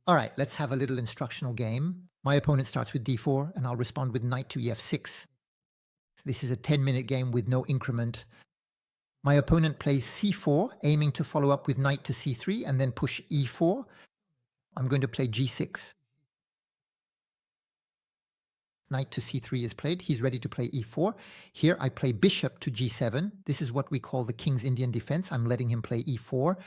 All right, let's have a little instructional game. My opponent starts with d4, and I'll respond with knight to ef6. This is a 10-minute game with no increment. My opponent plays c4, aiming to follow up with knight to c3 and then push e4. I'm going to play g6. Knight to c3 is played. He's ready to play e4. Here I play bishop to g7. This is what we call the King's Indian defense. I'm letting him play e4.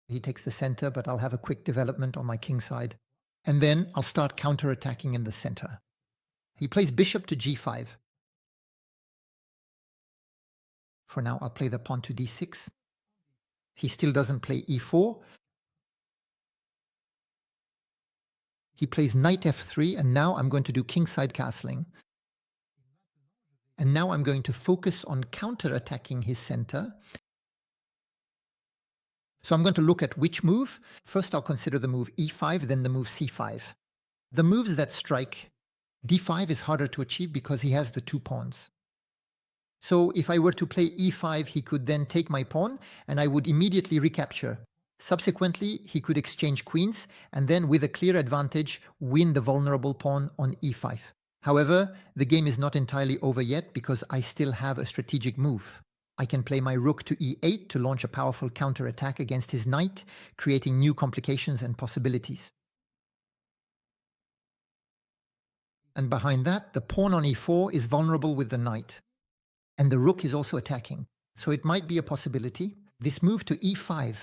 He takes the center, but I'll have a quick development on my king side. And then I'll start counterattacking in the center. He plays bishop to g5. For now, I'll play the pawn to d6. He still doesn't play e4. He plays knight f3, and now I'm going to do kingside castling. And now I'm going to focus on counterattacking his center. So I'm going to look at which move. First, I'll consider the move e5, then the move c5. The moves that strike, d5 is harder to achieve because he has the two pawns. So if I were to play e5, he could then take my pawn, and I would immediately recapture. Subsequently, he could exchange queens, and then with a clear advantage, win the vulnerable pawn on e5. However, the game is not entirely over yet because I still have a strategic move. I can play my rook to e8 to launch a powerful counterattack against his knight, creating new complications and possibilities. And behind that, the pawn on e4 is vulnerable with the knight. And the rook is also attacking. So it might be a possibility. This move to e5.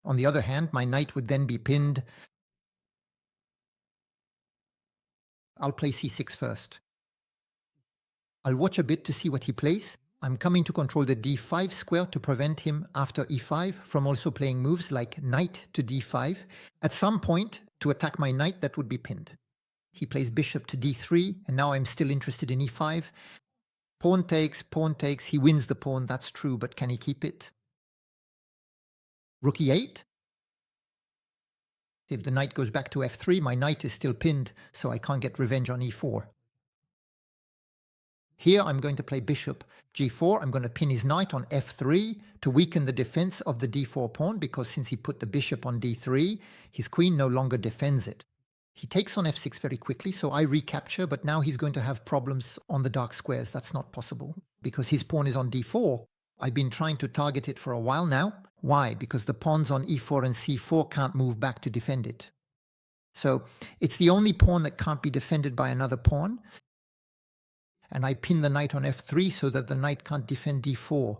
On the other hand, my knight would then be pinned. I'll play c6 first. I'll watch a bit to see what he plays. I'm coming to control the d5 square to prevent him after e5 from also playing moves like knight to d5. At some point, to attack my knight, that would be pinned. He plays bishop to d3, and now I'm still interested in e5. Pawn takes, he wins the pawn, that's true, but can he keep it? Rook e8. If the knight goes back to f3, my knight is still pinned, so I can't get revenge on e4. Here I'm going to play bishop g4. I'm going to pin his knight on f3 to weaken the defense of the d4 pawn, because since he put the bishop on d3, his queen no longer defends it. He takes on f6 very quickly, so I recapture, but now he's going to have problems on the dark squares. That's not possible, because his pawn is on d4. I've been trying to target it for a while now. Why? Because the pawns on e4 and c4 can't move back to defend it. So it's the only pawn that can't be defended by another pawn. And I pin the knight on f3 so that the knight can't defend d4.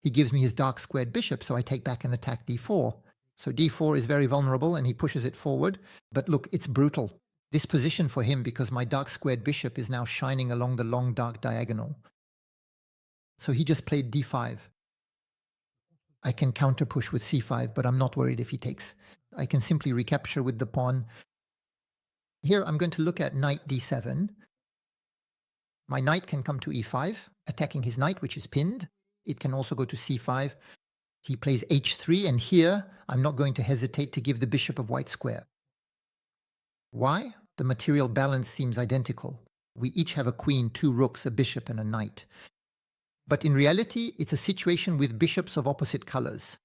He gives me his dark squared bishop, so I take back and attack d4. So d4 is very vulnerable, and he pushes it forward. But look, it's brutal. This position for him, because my dark squared bishop is now shining along the long dark diagonal. So he just played d5. I can counter push with c5, but I'm not worried if he takes. I can simply recapture with the pawn. Here I'm going to look at knight d7. My knight can come to e5, attacking his knight, which is pinned. It can also go to c5. He plays h3, and here I'm not going to hesitate to give the bishop of white square. Why? The material balance seems identical. We each have a queen, two rooks, a bishop, and a knight. But in reality, it's a situation with bishops of opposite colors.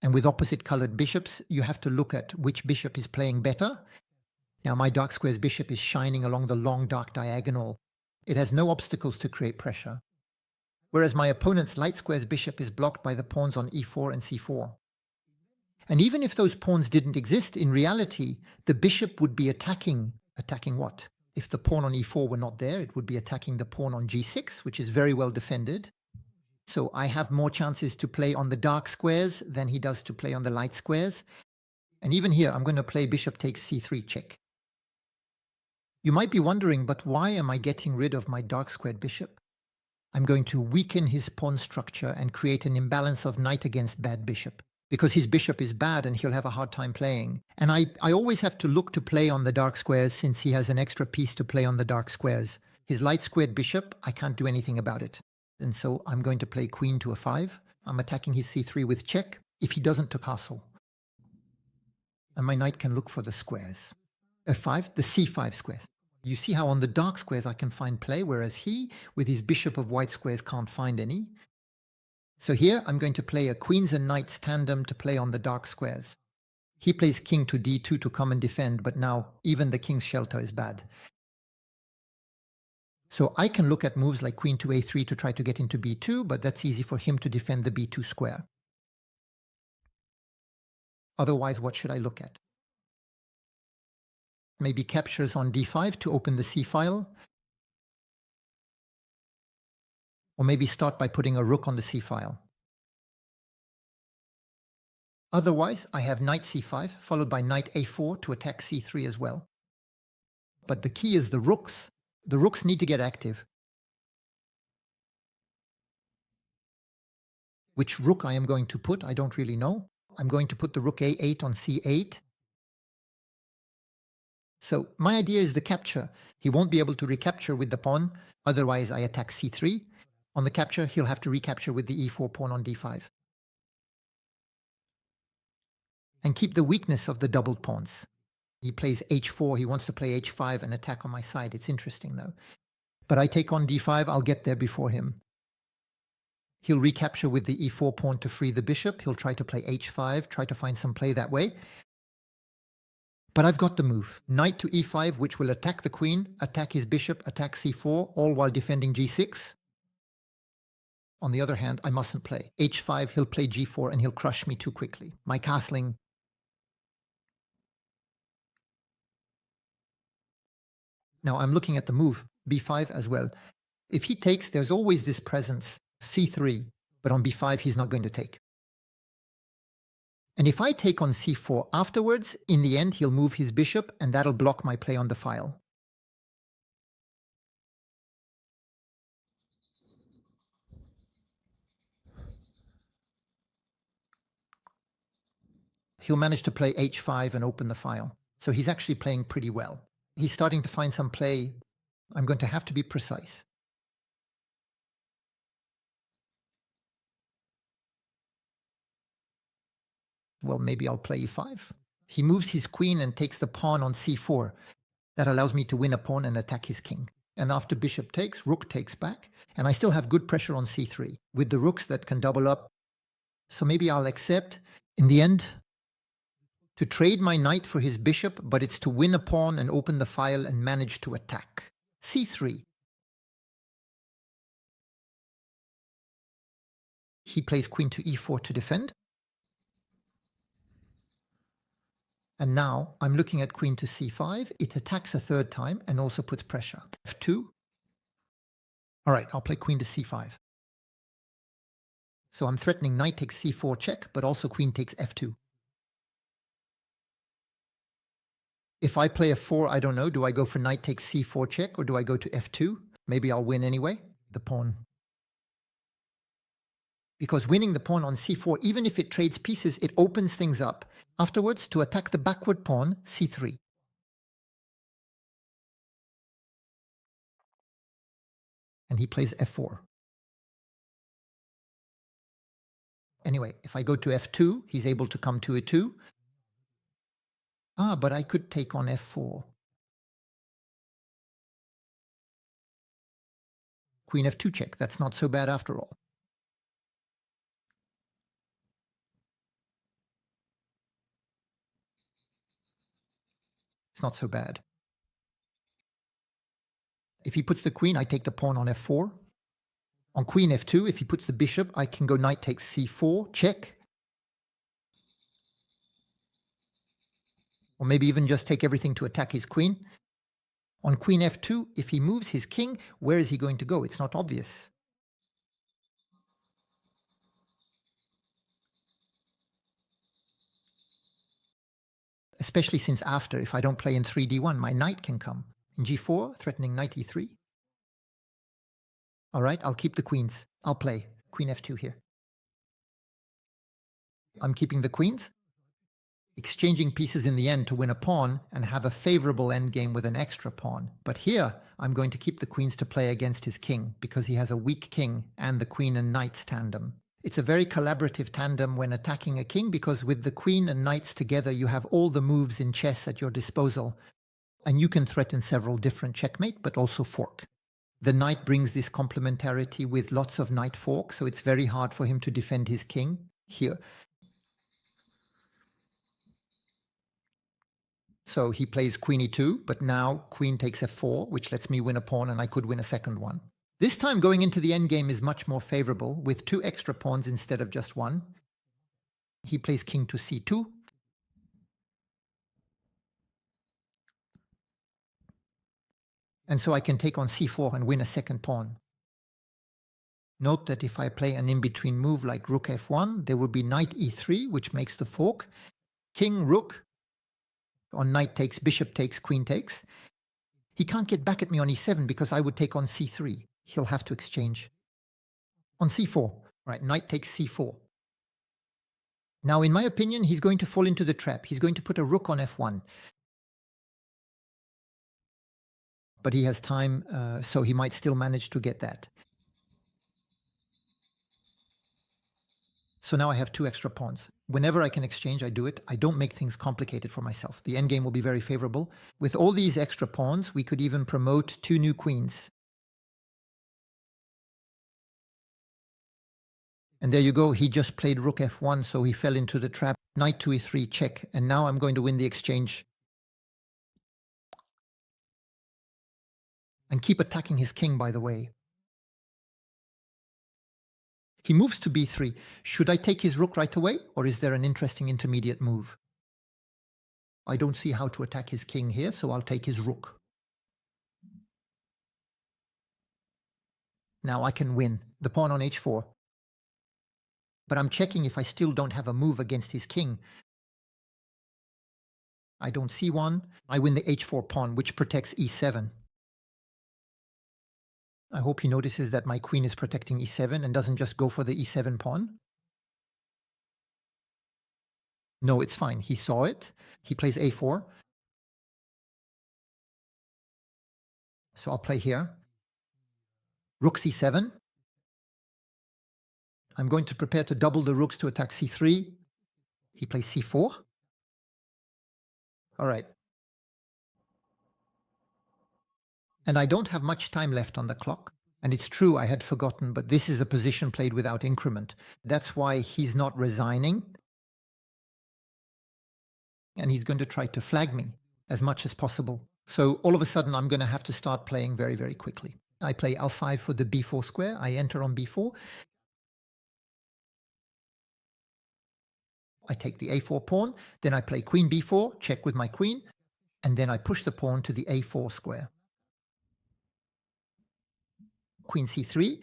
And with opposite colored bishops, you have to look at which bishop is playing better. Now, my dark square's bishop is shining along the long dark diagonal. It has no obstacles to create pressure. Whereas my opponent's light square's bishop is blocked by the pawns on e4 and c4. And even if those pawns didn't exist, in reality, the bishop would be attacking. Attacking what? If the pawn on e4 were not there, it would be attacking the pawn on g6, which is very well defended. So I have more chances to play on the dark squares than he does to play on the light squares. And even here, I'm going to play bishop takes c3 check. You might be wondering, but why am I getting rid of my dark squared bishop? I'm going to weaken his pawn structure and create an imbalance of knight against bad bishop, because his bishop is bad and he'll have a hard time playing. And I always have to look to play on the dark squares since he has an extra piece to play on the dark squares. His light squared bishop, I can't do anything about it. And so I'm going to play queen to a5. I'm attacking his c3 with check if he doesn't to castle. And my knight can look for the squares. f5, the c5 squares. You see how on the dark squares I can find play, whereas he, with his bishop of white squares, can't find any. So here I'm going to play a queens and knights tandem to play on the dark squares. He plays king to d2 to come and defend, but now even the king's shelter is bad. So I can look at moves like queen to a3 to try to get into b2, but that's easy for him to defend the b2 square. Otherwise, what should I look at? Maybe captures on d5 to open the c file. Or maybe start by putting a rook on the c file. Otherwise, I have knight c5 followed by knight a4 to attack c3 as well. But the key is the rooks. The rooks need to get active. Which rook I am going to put, I don't really know. I'm going to put the rook a8 on c8. So my idea is the capture. He won't be able to recapture with the pawn, otherwise I attack c3. On the capture, he'll have to recapture with the e4 pawn on d5. And keep the weakness of the doubled pawns. He plays h4, he wants to play h5 and attack on my side. It's interesting though. But I take on d5, I'll get there before him. He'll recapture with the e4 pawn to free the bishop. He'll try to play h5, try to find some play that way. But I've got the move. Knight to e5, which will attack the queen, attack his bishop, attack c4, all while defending g6. On the other hand, I mustn't play. h5, he'll play g4, and he'll crush me too quickly. My castling. Now I'm looking at the move, b5 as well. If he takes, there's always this presence, c3, but on b5 he's not going to take. And if I take on c4 afterwards, in the end he'll move his bishop and that'll block my play on the file. He'll manage to play h5 and open the file. So he's actually playing pretty well. He's starting to find some play. I'm going to have to be precise. Well, maybe I'll play e5. He moves his queen and takes the pawn on c4. That allows me to win a pawn and attack his king. And after bishop takes, rook takes back, and I still have good pressure on c3, with the rooks that can double up. So maybe I'll accept, in the end, to trade my knight for his bishop, but it's to win a pawn and open the file and manage to attack. c3. He plays queen to e4 to defend. And now I'm looking at queen to c5. It attacks a third time and also puts pressure. f2. All right, I'll play queen to c5. So I'm threatening knight takes c4 check, but also queen takes f2. If I play f4, I don't know, do I go for knight takes c4 check or do I go to f2? Maybe I'll win anyway, the pawn. Because winning the pawn on c4, even if it trades pieces, it opens things up. Afterwards, to attack the backward pawn, c3. And he plays f4. Anyway, if I go to f2, he's able to come to a2. But I could take on f4. Queen f2 check, that's not so bad after all. It's not so bad. If he puts the queen, I take the pawn on f4. On queen f2, if he puts the bishop, I can go knight takes c4, check. Or maybe even just take everything to attack his queen. On queen f2, if he moves his king, where is he going to go? It's not obvious. Especially since after, if I don't play in 3d1, my knight can come. In g4, threatening knight e3. All right, I'll keep the queens. I'll play queen f2 here. I'm keeping the queens, exchanging pieces in the end to win a pawn and have a favorable endgame with an extra pawn. But here, I'm going to keep the queens to play against his king because he has a weak king and the queen and knights tandem. It's a very collaborative tandem when attacking a king because with the queen and knights together, you have all the moves in chess at your disposal. And you can threaten several different checkmate, but also fork. The knight brings this complementarity with lots of knight fork, so it's very hard for him to defend his king here. So he plays queen e2, but now queen takes f4, which lets me win a pawn, and I could win a second one. This time going into the endgame is much more favorable, with 2 extra pawns instead of just 1. He plays king to c2. And so I can take on c4 and win a second pawn. Note that if I play an in-between move like rook f1, there will be knight e3, which makes the fork. King, rook. On knight takes, bishop takes, queen takes. He can't get back at me on e7 because I would take on c3. He'll have to exchange. On c4, right, knight takes c4. Now, in my opinion, he's going to fall into the trap. He's going to put a rook on f1. But he has time, so he might still manage to get that. So now I have 2 extra pawns. Whenever I can exchange, I do it. I don't make things complicated for myself. The endgame will be very favorable. With all these extra pawns, we could even promote 2 new queens. And there you go. He just played rook f1, so he fell into the trap. Knight to e3, check. And now I'm going to win the exchange. And keep attacking his king, by the way. He moves to b3. Should I take his rook right away, or is there an interesting intermediate move? I don't see how to attack his king here, so I'll take his rook. Now I can win. The pawn on h4. But I'm checking if I still don't have a move against his king. I don't see one. I win the h4 pawn, which protects e7. I hope he notices that my queen is protecting e7 and doesn't just go for the e7 pawn. No, it's fine. He saw it. He plays a4. So I'll play here. Rook c7. I'm going to prepare to double the rooks to attack c3. He plays c4. All right. And I don't have much time left on the clock. And it's true, I had forgotten, but this is a position played without increment. That's why he's not resigning. And he's going to try to flag me as much as possible. So all of a sudden, I'm going to have to start playing very, very quickly. I play L5 for the b4 square. I enter on b4. I take the a4 pawn. Then I play queen b4, check with my queen. And then I push the pawn to the a4 square. Queen c3.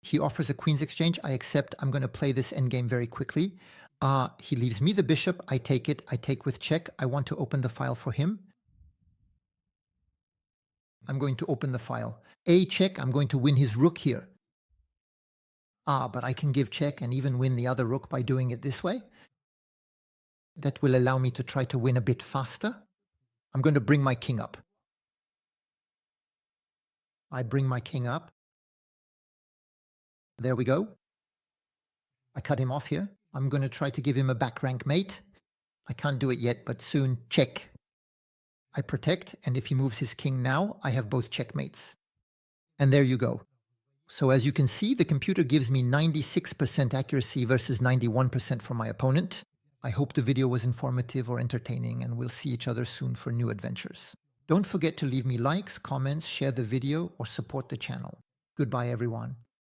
He offers a queen's exchange. I accept. I'm going to play this endgame very quickly. He leaves me the bishop. I take it. I take with check. I want to open the file for him. I'm going to open the file. A check. I'm going to win his rook here. But I can give check and even win the other rook by doing it this way. That will allow me to try to win a bit faster. I'm going to bring my king up. I bring my king up. There we go. I cut him off here. I'm going to try to give him a back rank mate. I can't do it yet, but soon. Check. I protect, and if he moves his king now, I have both checkmates. And there you go. So as you can see, the computer gives me 96% accuracy versus 91% for my opponent. I hope the video was informative or entertaining, and we'll see each other soon for new adventures. Don't forget to leave me likes, comments, share the video, or support the channel. Goodbye, everyone.